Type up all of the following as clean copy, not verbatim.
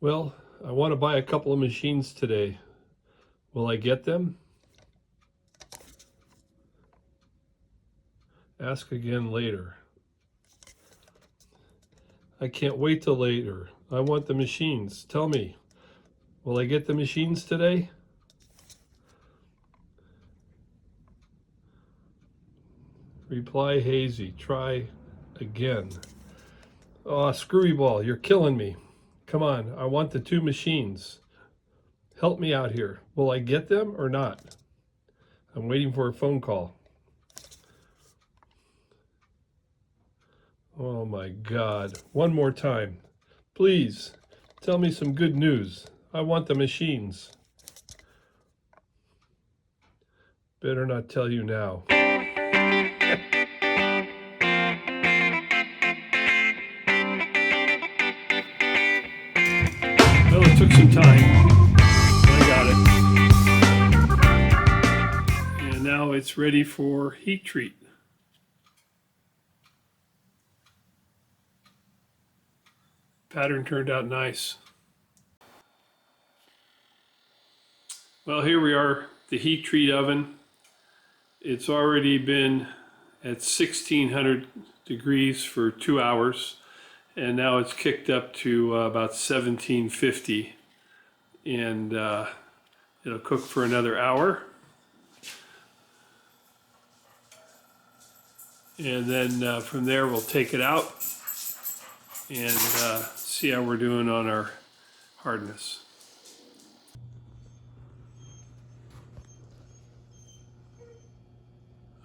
Well, I want to buy a couple of machines today. Will I get them? Ask again later. I can't wait till later. I want the machines. Tell me, will I get the machines today? Reply hazy. Try again. Oh, Screwy ball, you're killing me. Come on, I want the two machines. Help me out here. Will I get them or not? I'm waiting for a phone call. Oh my God. One more time. Please, tell me some good news. I want the machines. Better not tell you now. Well, it took some time, but I got it. And now it's ready for heat treat. Pattern turned out nice. Well, here we are, the heat treat oven. It's already been at 1600 degrees for 2 hours, and now it's kicked up to about 1750, and it'll cook for another hour. And then from there we'll take it out and see how we're doing on our hardness.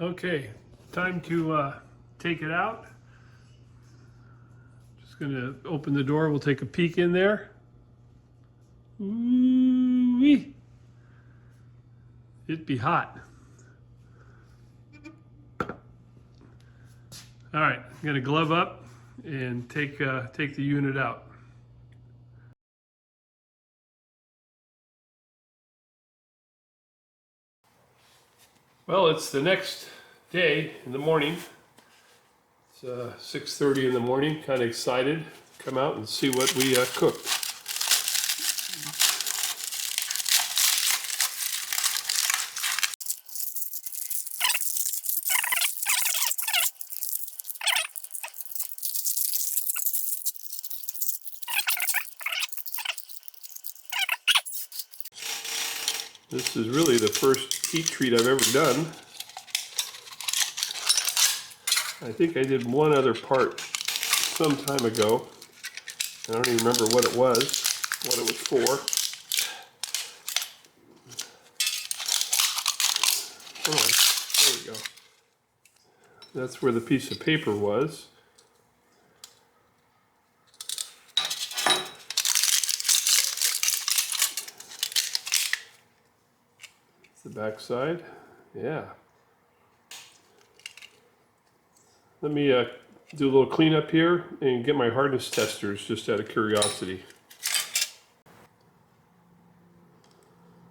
Okay, time to take it out. Just gonna open the door, we'll take a peek in there. Ooh-wee. It'd be hot. All right, I'm gonna glove up and take the unit out. Well, it's the next day in the morning. It's 6:30 in the morning. Kind of excited. Come out and see what we cooked. This is really the first heat treat I've ever done. I think I did one other part some time ago. I don't even remember what it was for. Oh, there we go. That's where the piece of paper was. The back side, yeah. Let me do a little cleanup here and get my hardness testers just out of curiosity.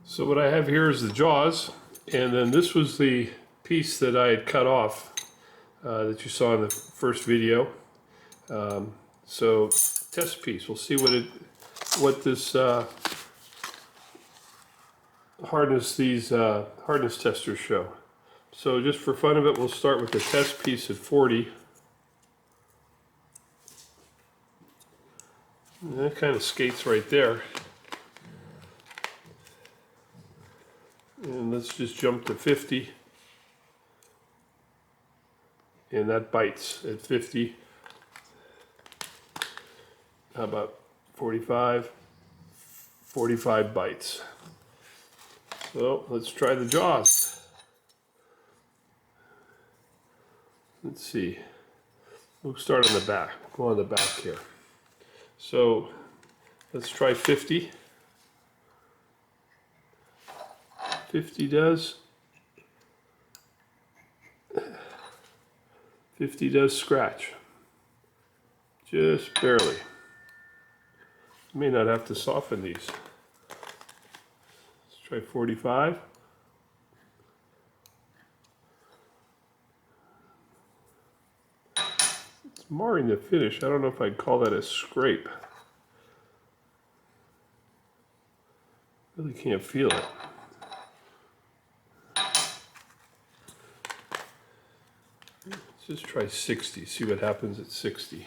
So what I have here is the jaws, and then this was the piece that I had cut off that you saw in the first video. So test piece, we'll see what this hardness testers show. So just for fun of it, we'll start with the test piece at 40. And that kind of skates right there. And let's just jump to 50. And that bites at 50. How about 45? 45 bites. So let's try the jaws. Let's see. We'll start on the back. Go on the back here. So let's try 50. 50 does. 50 does scratch. Just barely. May not have to soften these. Try 45. It's marring the finish. I don't know if I'd call that a scrape. Really can't feel it. Let's just try 60, see what happens at 60.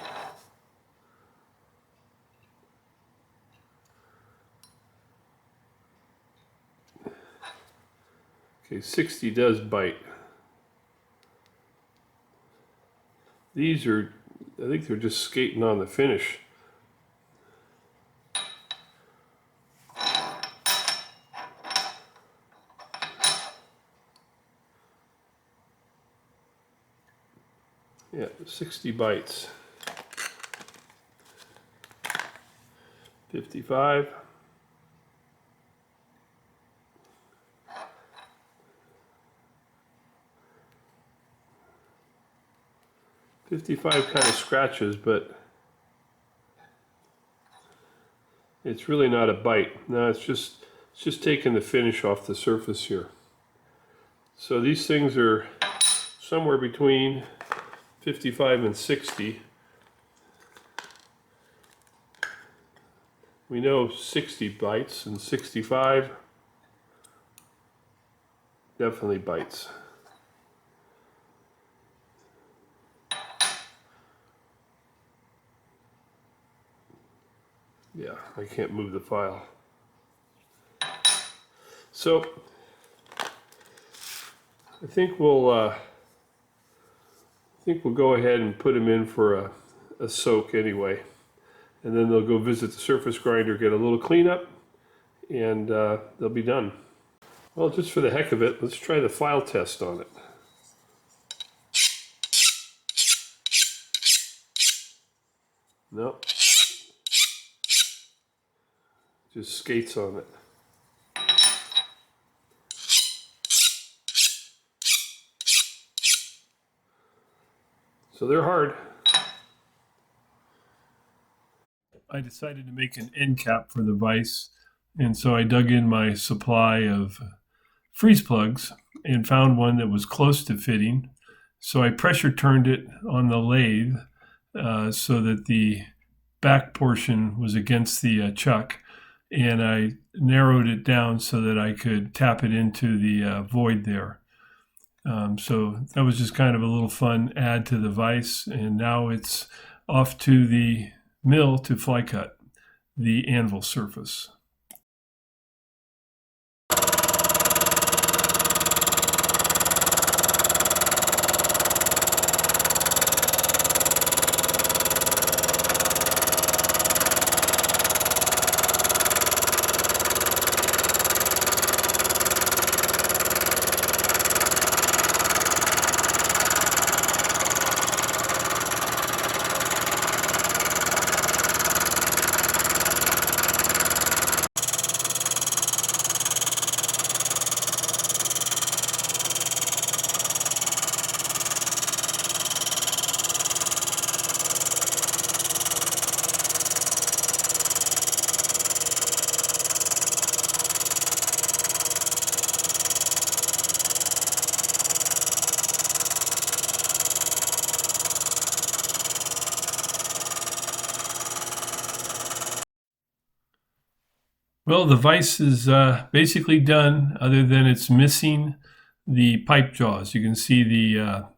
Okay, 60 does bite. These are, I think they're just skating on the finish. Yeah, 60 bites. 55. "55" kind of scratches, but it's really not a bite. No, it's just taking the finish off the surface here. So these things are somewhere between 55 and 60. We know 60 bites, and 65 definitely bites. Yeah, I can't move the file. So I think we'll go ahead and put them in for a soak anyway, and then they'll go visit the surface grinder, get a little cleanup, and they'll be done. Well, just for the heck of it, let's try the file test on it. Nope. Just skates on it. So they're hard. I decided to make an end cap for the vise, and so I dug in my supply of freeze plugs and found one that was close to fitting. So I pressure turned it on the lathe so that the back portion was against the chuck, and I narrowed it down so that I could tap it into the void there. So that was just kind of a little fun add to the vise, and now it's off to the mill to fly cut the anvil surface. Well, the vise is basically done, other than it's missing the pipe jaws. You can see the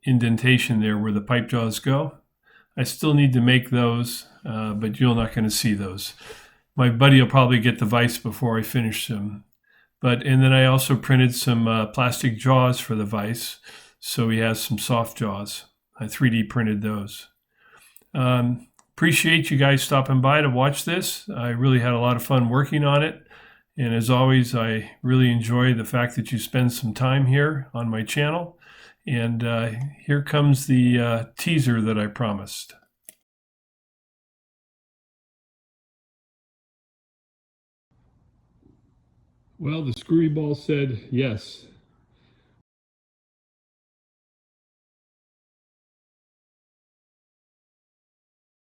indentation there where the pipe jaws go. I still need to make those, but you're not going to see those. My buddy will probably get the vise before I finish them. And then I also printed some plastic jaws for the vise, so he has some soft jaws. I 3D printed those. Appreciate you guys stopping by to watch this. I really had a lot of fun working on it. And as always, I really enjoy the fact that you spend some time here on my channel. And here comes the teaser that I promised. Well, the Screwy ball said yes.